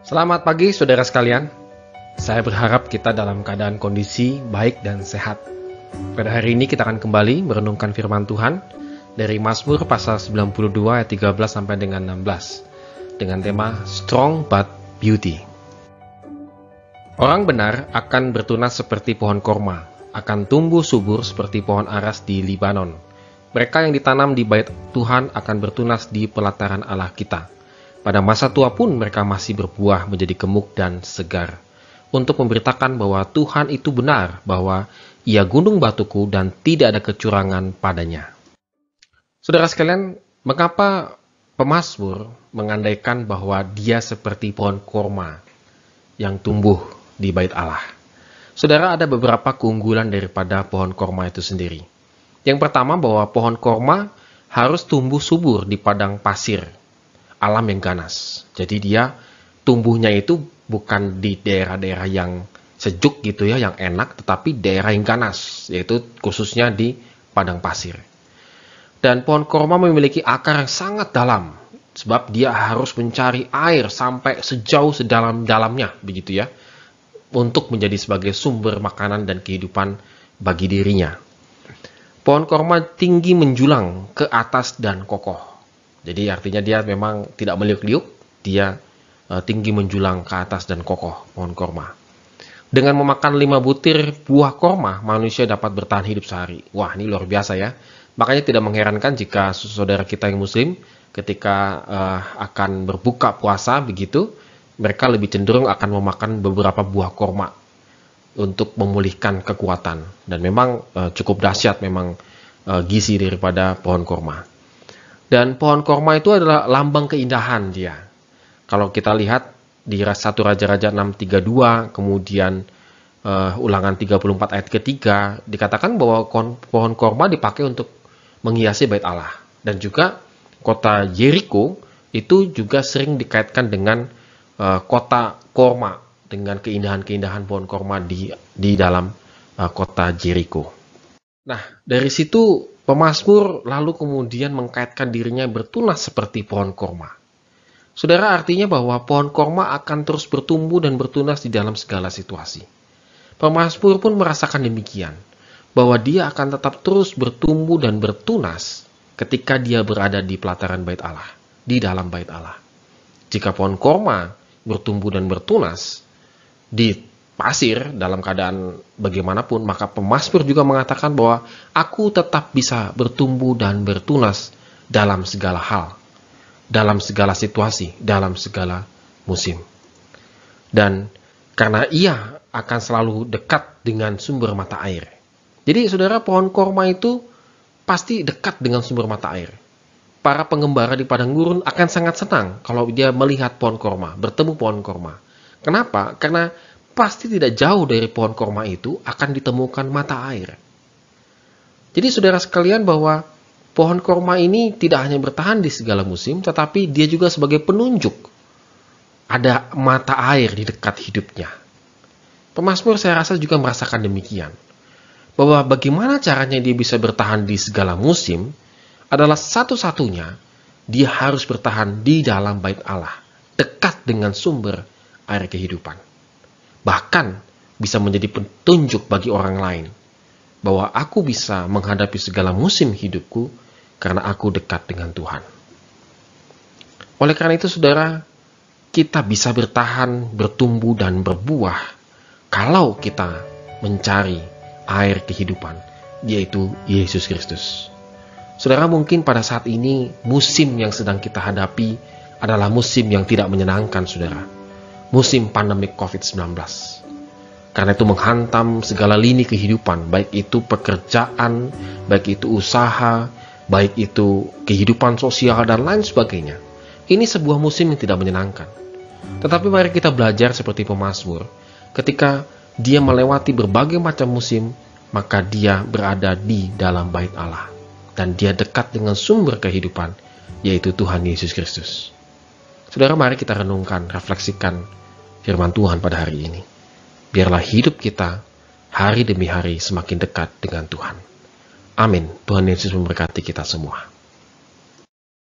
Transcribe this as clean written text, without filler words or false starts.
Selamat pagi saudara sekalian. Saya berharap kita dalam keadaan kondisi baik dan sehat. Pada hari ini kita akan kembali merenungkan firman Tuhan dari Mazmur pasal 92 ayat 13 sampai dengan 16 dengan tema Strong but Beauty. Orang benar akan bertunas seperti pohon korma, akan tumbuh subur seperti pohon aras di Libanon. Mereka yang ditanam di bait Tuhan akan bertunas di pelataran Allah kita. Pada masa tua pun mereka masih berbuah menjadi gemuk dan segar, untuk memberitakan bahwa Tuhan itu benar, bahwa Ia gunung batuku dan tidak ada kecurangan padanya. Saudara sekalian, mengapa pemazmur mengandaikan bahwa dia seperti pohon korma yang tumbuh di bait Allah? Saudara, ada beberapa keunggulan daripada pohon korma itu sendiri. Yang pertama, bahwa pohon korma harus tumbuh subur di padang pasir, alam yang ganas. Jadi dia tumbuhnya itu bukan di daerah-daerah yang sejuk gitu ya, yang enak, tetapi daerah yang ganas, yaitu khususnya di padang pasir. Dan pohon korma memiliki akar yang sangat dalam, sebab dia harus mencari air sampai sejauh sedalam-dalamnya, begitu ya, untuk menjadi sebagai sumber makanan dan kehidupan bagi dirinya. Pohon korma tinggi menjulang ke atas dan kokoh. Jadi artinya dia memang tidak meliuk-liuk, dia tinggi menjulang ke atas dan kokoh, pohon korma. Dengan memakan 5 butir buah korma, manusia dapat bertahan hidup sehari. Wah, ini luar biasa ya. Makanya tidak mengherankan jika saudara kita yang muslim, ketika akan berbuka puasa begitu, mereka lebih cenderung akan memakan beberapa buah korma untuk memulihkan kekuatan. Dan memang cukup dahsyat memang gizi daripada pohon korma. Dan pohon korma itu adalah lambang keindahan dia. Kalau kita lihat di 1 Raja-Raja 6:32, kemudian Ulangan 34 ayat ketiga, dikatakan bahwa pohon korma dipakai untuk menghiasi bait Allah. Dan juga kota Yeriko itu juga sering dikaitkan dengan kota korma, dengan keindahan-keindahan pohon korma di dalam kota Yeriko. Nah, dari situ pemazmur lalu kemudian mengkaitkan dirinya bertunas seperti pohon korma. Saudara, artinya bahwa pohon korma akan terus bertumbuh dan bertunas di dalam segala situasi. Pemazmur pun merasakan demikian, bahwa dia akan tetap terus bertumbuh dan bertunas ketika dia berada di pelataran bait Allah, di dalam bait Allah. Jika pohon korma bertumbuh dan bertunas di pasir dalam keadaan bagaimanapun, maka pemazmur juga mengatakan bahwa aku tetap bisa bertumbuh dan bertunas dalam segala hal, dalam segala situasi, dalam segala musim. Dan karena ia akan selalu dekat dengan sumber mata air. Jadi saudara, pohon korma itu pasti dekat dengan sumber mata air. Para pengembara di padang gurun akan sangat senang kalau dia melihat pohon korma, bertemu pohon korma. Kenapa? Karena pasti tidak jauh dari pohon korma itu akan ditemukan mata air. Jadi saudara sekalian, bahwa pohon korma ini tidak hanya bertahan di segala musim, tetapi dia juga sebagai penunjuk ada mata air di dekat hidupnya. Pemazmur saya rasa juga merasakan demikian, bahwa bagaimana caranya dia bisa bertahan di segala musim adalah satu-satunya dia harus bertahan di dalam bait Allah, dekat dengan sumber air kehidupan. Bahkan bisa menjadi petunjuk bagi orang lain bahwa aku bisa menghadapi segala musim hidupku karena aku dekat dengan Tuhan. Oleh karena itu saudara, kita bisa bertahan, bertumbuh dan berbuah kalau kita mencari air kehidupan, yaitu Yesus Kristus. Saudara, mungkin pada saat ini musim yang sedang kita hadapi adalah musim yang tidak menyenangkan, saudara. Musim pandemik COVID-19. Karena itu menghantam segala lini kehidupan, baik itu pekerjaan, baik itu usaha, baik itu kehidupan sosial dan lain sebagainya. Ini sebuah musim yang tidak menyenangkan. Tetapi mari kita belajar seperti pemazmur. Ketika dia melewati berbagai macam musim, maka dia berada di dalam bait Allah. Dan dia dekat dengan sumber kehidupan, yaitu Tuhan Yesus Kristus. Saudara, mari kita renungkan, refleksikan firman Tuhan pada hari ini. Biarlah hidup kita hari demi hari semakin dekat dengan Tuhan. Amin. Tuhan Yesus memberkati kita semua.